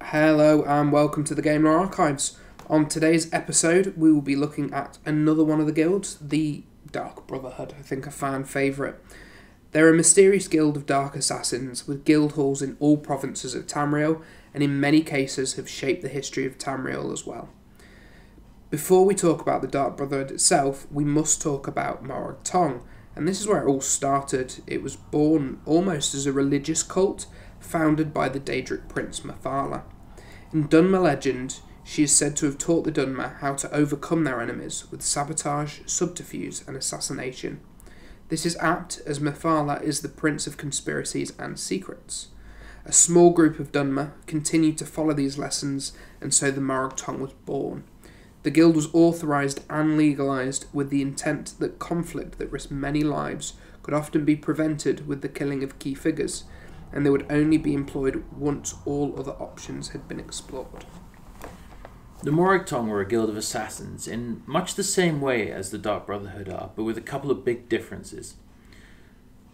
Hello and welcome to the Game Lore Archives. On today's episode we will be looking at another one of the guilds, the Dark Brotherhood, I think a fan favourite. They're a mysterious guild of dark assassins with guild halls in all provinces of Tamriel, and in many cases have shaped the history of Tamriel as well. Before we talk about the Dark Brotherhood itself, we must talk about Morag Tong, and this is where it all started. It was born almost as a religious cult, founded by the Daedric prince Mathala. In Dunmer legend, she is said to have taught the Dunmer how to overcome their enemies with sabotage, subterfuge and assassination. This is apt as Mathala is the prince of conspiracies and secrets. A small group of Dunmer continued to follow these lessons, and so the Morag Tong was born. The guild was authorised and legalised with the intent that conflict that risked many lives could often be prevented with the killing of key figures, and they would only be employed once all other options had been explored. The Morag Tong were a guild of assassins in much the same way as the Dark Brotherhood are, but with a couple of big differences.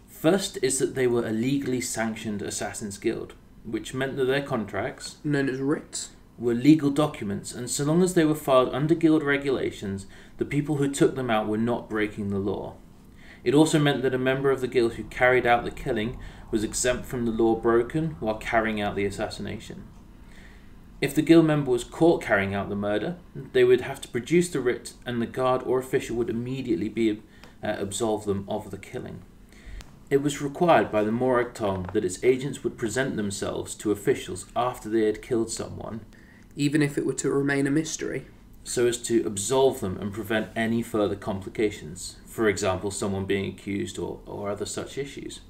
First is that they were a legally sanctioned assassins guild, which meant that their contracts, known as writs, were legal documents, and so long as they were filed under guild regulations, the people who took them out were not breaking the law. It also meant that a member of the guild who carried out the killing was exempt from the law broken while carrying out the assassination. If the guild member was caught carrying out the murder, they would have to produce the writ, and the guard or official would immediately absolve them of the killing. It was required by the Morag Tong that its agents would present themselves to officials after they had killed someone, even if it were to remain a mystery, so as to absolve them and prevent any further complications, for example someone being accused or other such issues.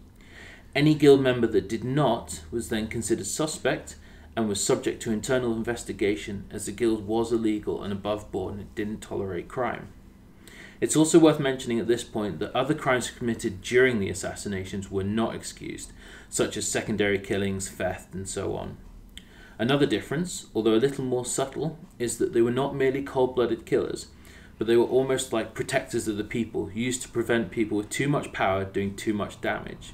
Any guild member that did not was then considered suspect and was subject to internal investigation, as the guild was illegal and above board and it didn't tolerate crime. It's also worth mentioning at this point that other crimes committed during the assassinations were not excused, such as secondary killings, theft and so on. Another difference, although a little more subtle, is that they were not merely cold-blooded killers, but they were almost like protectors of the people, used to prevent people with too much power doing too much damage.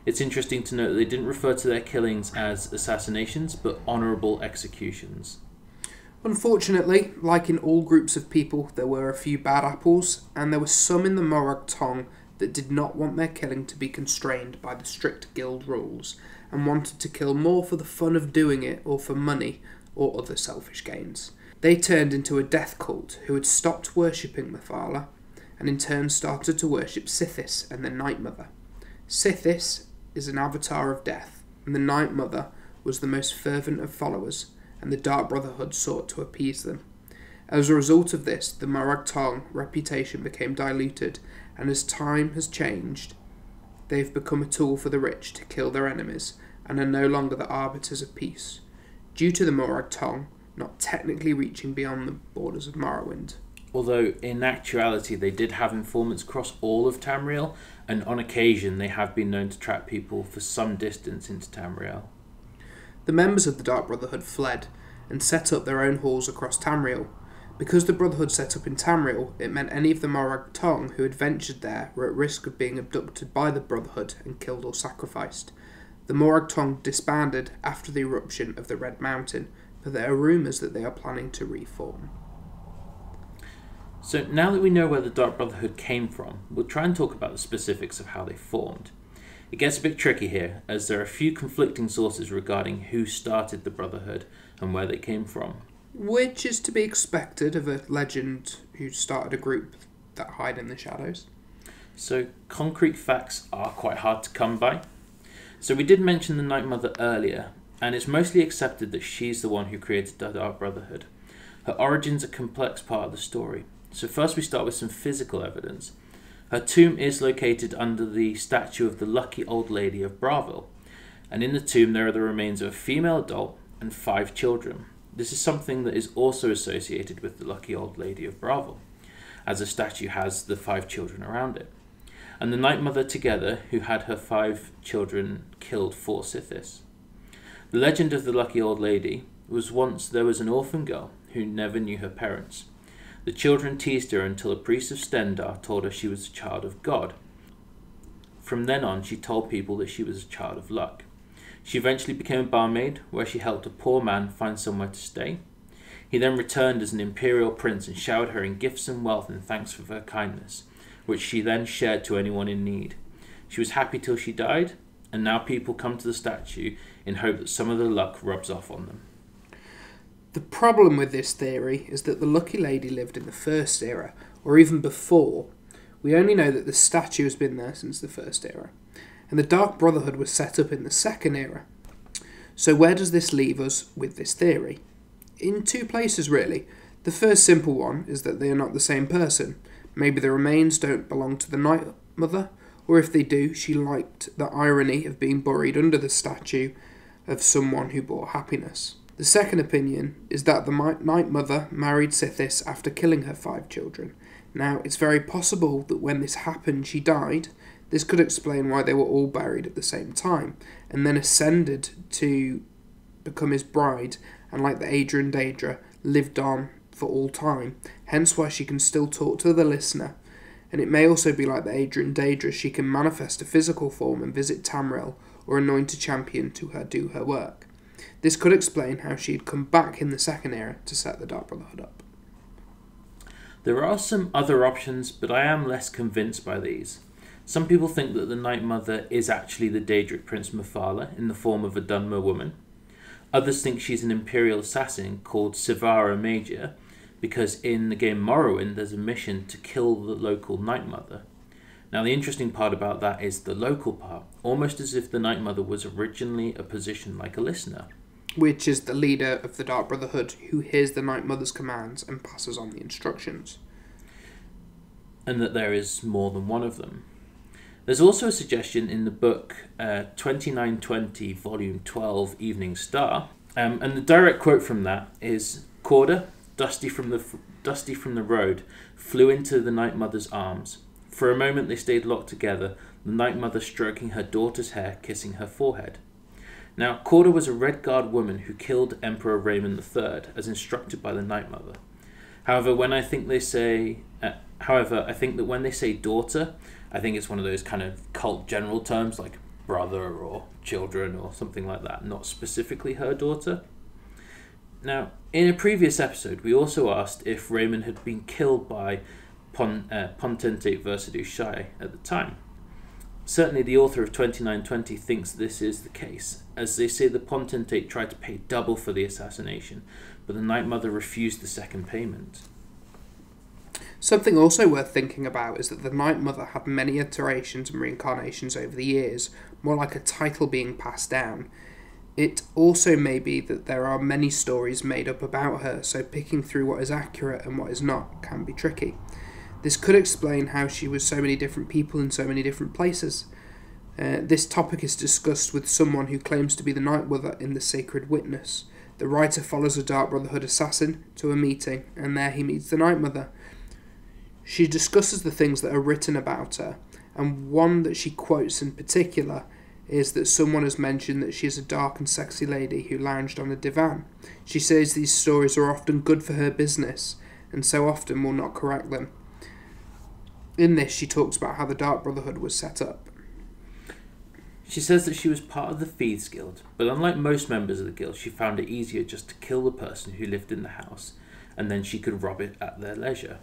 It's interesting to note that they didn't refer to their killings as assassinations, but honourable executions. Unfortunately, like in all groups of people, there were a few bad apples, and there were some in the Morag Tong that did not want their killing to be constrained by the strict guild rules, and wanted to kill more for the fun of doing it or for money or other selfish gains. They turned into a death cult who had stopped worshipping Mathala, and in turn started to worship Sithis and the Night Mother. Sithis is an avatar of death, and the Night Mother was the most fervent of followers, and the Dark Brotherhood sought to appease them. As a result of this, the Morag Tong reputation became diluted, and as time has changed, they've become a tool for the rich to kill their enemies, and are no longer the arbiters of peace, due to the Morag Tong not technically reaching beyond the borders of Morrowind. Although in actuality they did have informants across all of Tamriel, and on occasion they have been known to trap people for some distance into Tamriel. The members of the Dark Brotherhood fled and set up their own halls across Tamriel. Because the Brotherhood set up in Tamriel, it meant any of the Morag Tong who had ventured there were at risk of being abducted by the Brotherhood and killed or sacrificed. The Morag Tong disbanded after the eruption of the Red Mountain, but there are rumours that they are planning to reform. So now that we know where the Dark Brotherhood came from, we'll try and talk about the specifics of how they formed. It gets a bit tricky here, as there are a few conflicting sources regarding who started the Brotherhood and where they came from. Which is to be expected of a legend who started a group that hide in the shadows. So concrete facts are quite hard to come by. So we did mention the Night Mother earlier, and it's mostly accepted that she's the one who created the Dark Brotherhood. Her origins are a complex part of the story. So first we start with some physical evidence. Her tomb is located under the statue of the Lucky Old Lady of Bravil, and in the tomb there are the remains of a female adult and 5 children. This is something that is also associated with the Lucky Old Lady of Bravil, as the statue has the 5 children around it. And the Night Mother together, who had her 5 children killed for Sithis. The legend of the Lucky Old Lady was once there was an orphan girl who never knew her parents. The children teased her until a priest of Stendar told her she was the child of God. from then on she told people that she was a child of luck. She eventually became a barmaid, where she helped a poor man find somewhere to stay. He then returned as an imperial prince and showered her in gifts and wealth in thanks for her kindness, which she then shared to anyone in need. She was happy till she died, and now people come to the statue in hope that some of the luck rubs off on them. The problem with this theory is that the Lucky Lady lived in the First Era, or even before. We only know that the statue has been there since the First Era, and the Dark Brotherhood was set up in the Second Era. So where does this leave us with this theory? In two places, really. The first simple one is that they are not the same person. Maybe the remains don't belong to the Night Mother, or if they do, she liked the irony of being buried under the statue of someone who brought happiness. The second opinion is that the Night Mother married Sithis after killing her 5 children. Now, it's very possible that when this happened, she died. This could explain why they were all buried at the same time, and then ascended to become his bride, and like the Adrian Daedra, lived on for all time, hence why she can still talk to the listener. And it may also be like the Adrian Daedra, she can manifest a physical form and visit Tamriel, or anoint a champion to do her work. This could explain how she had come back in the Second Era to set the Dark Brotherhood up. There are some other options, but I am less convinced by these. Some people think that the Night Mother is actually the Daedric Prince Mephala in the form of a Dunmer woman. Others think she's an Imperial assassin called Sivara Major, because in the game Morrowind there's a mission to kill the local Night Mother. Now the interesting part about that is the local part, almost as if the Night Mother was originally a position like a listener. Which is the leader of the Dark Brotherhood, who hears the Night Mother's commands and passes on the instructions. And that there is more than one of them. There's also a suggestion in the book 2920, Volume 12, Evening Star, and the direct quote from that is, Corda, dusty from the road, flew into the Night Mother's arms. For a moment they stayed locked together, the Night Mother stroking her daughter's hair, kissing her forehead. Now, Corda was a Red Guard woman who killed Emperor Raymond III, as instructed by the Night Mother. However, I think that when they say daughter, I think it's one of those kind of cult general terms like brother or children or something like that, not specifically her daughter. Now, in a previous episode, we also asked if Raymond had been killed by Potentate Versidue Shai at the time. Certainly the author of 2920 thinks this is the case, as they say the Potentate tried to pay double for the assassination, but the Night Mother refused the second payment. Something also worth thinking about is that the Night Mother had many iterations and reincarnations over the years, more like a title being passed down. It also may be that there are many stories made up about her, so picking through what is accurate and what is not can be tricky. This could explain how she was so many different people in so many different places. This topic is discussed with someone who claims to be the Night Mother in The Sacred Witness. The writer follows a Dark Brotherhood assassin to a meeting, and there he meets the Night Mother. She discusses the things that are written about her, and one that she quotes in particular is that someone has mentioned that she is a dark and sexy lady who lounged on a divan. She says these stories are often good for her business, and so often will not correct them. In this, she talks about how the Dark Brotherhood was set up. She says that she was part of the Thieves Guild, but unlike most members of the guild, she found it easier just to kill the person who lived in the house, and then she could rob it at their leisure.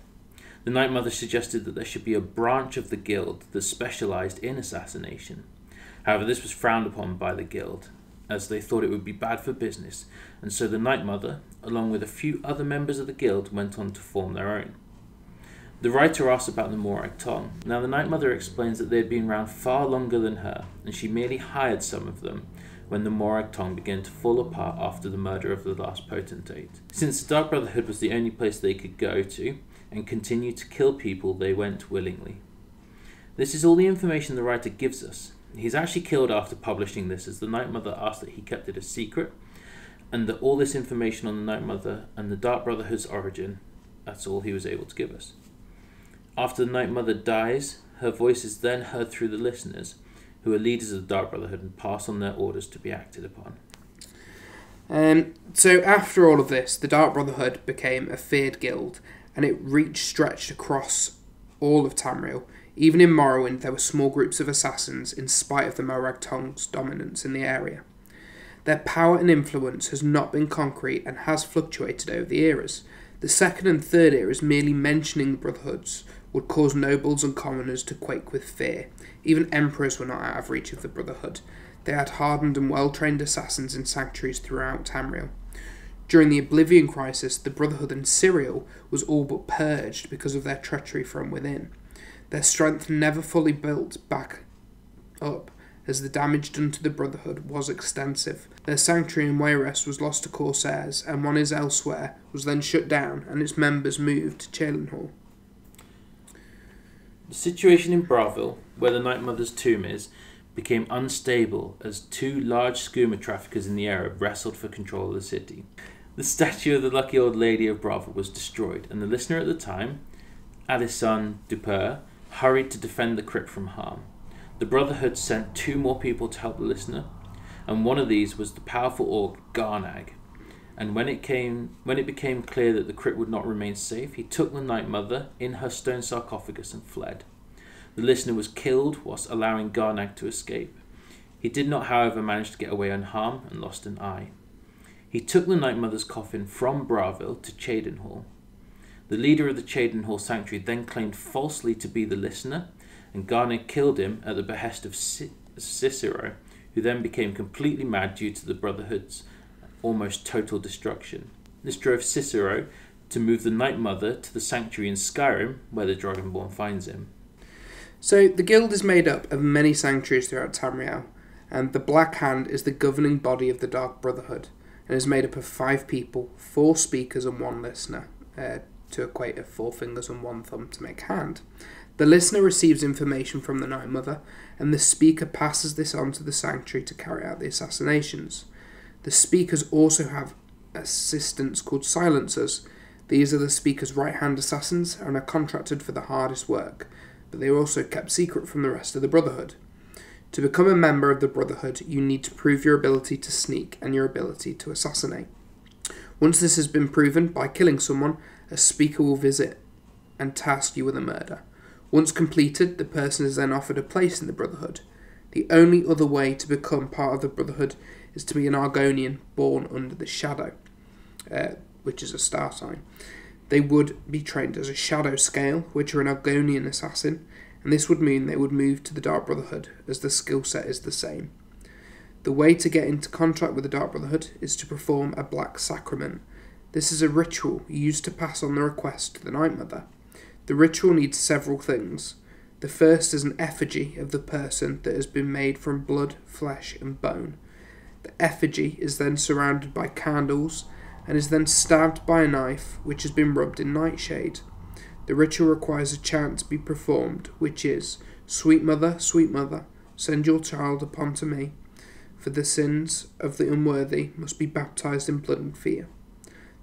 The Night Mother suggested that there should be a branch of the guild that specialised in assassination. However, this was frowned upon by the guild, as they thought it would be bad for business, and so the Night Mother, along with a few other members of the guild, went on to form their own. The writer asks about the Morag Tong. Now, the Night Mother explains that they had been around far longer than her, and she merely hired some of them when the Morag Tong began to fall apart after the murder of the last potentate. Since the Dark Brotherhood was the only place they could go to and continue to kill people, they went willingly. This is all the information the writer gives us. He's actually killed after publishing this, as the Night Mother asked that he kept it a secret, and that all this information on the Night Mother and the Dark Brotherhood's origin, that's all he was able to give us. After the Night Mother dies, her voice is then heard through the listeners, who are leaders of the Dark Brotherhood and pass on their orders to be acted upon. So after all of this, the Dark Brotherhood became a feared guild, and it stretched across all of Tamriel, Even in Morrowind, there were small groups of assassins in spite of the Morag-Tong's dominance in the area. Their power and influence has not been concrete and has fluctuated over the eras. The second and third eras merely mentioning brotherhoods would cause nobles and commoners to quake with fear. Even emperors were not out of reach of the Brotherhood. They had hardened and well-trained assassins in sanctuaries throughout Tamriel. During the Oblivion Crisis, the Brotherhood in Cyril was all but purged because of their treachery from within. Their strength never fully built back up, as the damage done to the Brotherhood was extensive. Their sanctuary in Wayrest was lost to Corsairs, and one is elsewhere was then shut down and its members moved to Chelenhall. The situation in Bravil, where the Night Mother's tomb is, became unstable as two large skooma traffickers in the area wrestled for control of the city. The statue of the lucky old lady of Bravil was destroyed, and the listener at the time, Alison Dupeur, hurried to defend the crypt from harm. The Brotherhood sent 2 more people to help the listener, and one of these was the powerful orc Garnag. And when it became clear that the crypt would not remain safe, he took the Night Mother in her stone sarcophagus and fled. The listener was killed whilst allowing Garnag to escape. He did not, however, manage to get away unharmed and lost an eye. He took the Night Mother's coffin from Bravil to Chedenhall. The leader of the Chedenhall sanctuary then claimed falsely to be the listener, and Garnag killed him at the behest of Cicero, who then became completely mad due to the Brotherhood's almost total destruction. This drove Cicero to move the Night Mother to the sanctuary in Skyrim, where the Dragonborn finds him. So, the guild is made up of many sanctuaries throughout Tamriel, and the Black Hand is the governing body of the Dark Brotherhood, and is made up of 5 people, 4 speakers and 1 listener, to equate to 4 fingers and 1 thumb to make hand. The listener receives information from the Night Mother, and the speaker passes this on to the sanctuary to carry out the assassinations. The speakers also have assistants called silencers. These are the speaker's right-hand assassins and are contracted for the hardest work, but they are also kept secret from the rest of the Brotherhood. To become a member of the Brotherhood, you need to prove your ability to sneak and your ability to assassinate. Once this has been proven by killing someone, a speaker will visit and task you with a murder. Once completed, the person is then offered a place in the Brotherhood. The only other way to become part of the Brotherhood is to be an Argonian born under the Shadow, which is a star sign. They would be trained as a Shadow Scale, which are an Argonian assassin, and this would mean they would move to the Dark Brotherhood, as the skill set is the same. The way to get into contact with the Dark Brotherhood is to perform a Black Sacrament. This is a ritual used to pass on the request to the Night Mother. The ritual needs several things. The first is an effigy of the person that has been made from blood, flesh and bone. The effigy is then surrounded by candles and is then stabbed by a knife which has been rubbed in nightshade. The ritual requires a chant to be performed, which is, sweet mother, send your child upon to me, for the sins of the unworthy must be baptized in blood and fear.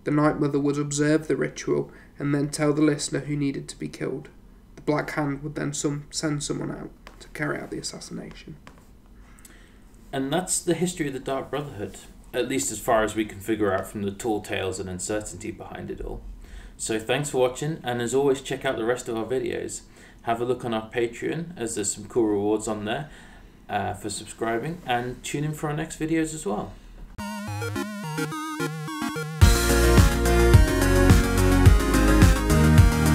The Night Mother would observe the ritual and then tell the listener who needed to be killed. The Black Hand would then send someone out to carry out the assassination. And that's the history of the Dark Brotherhood, at least as far as we can figure out from the tall tales and uncertainty behind it all. So thanks for watching, and as always, check out the rest of our videos. Have a look on our Patreon, as there's some cool rewards on there for subscribing, and tune in for our next videos as well.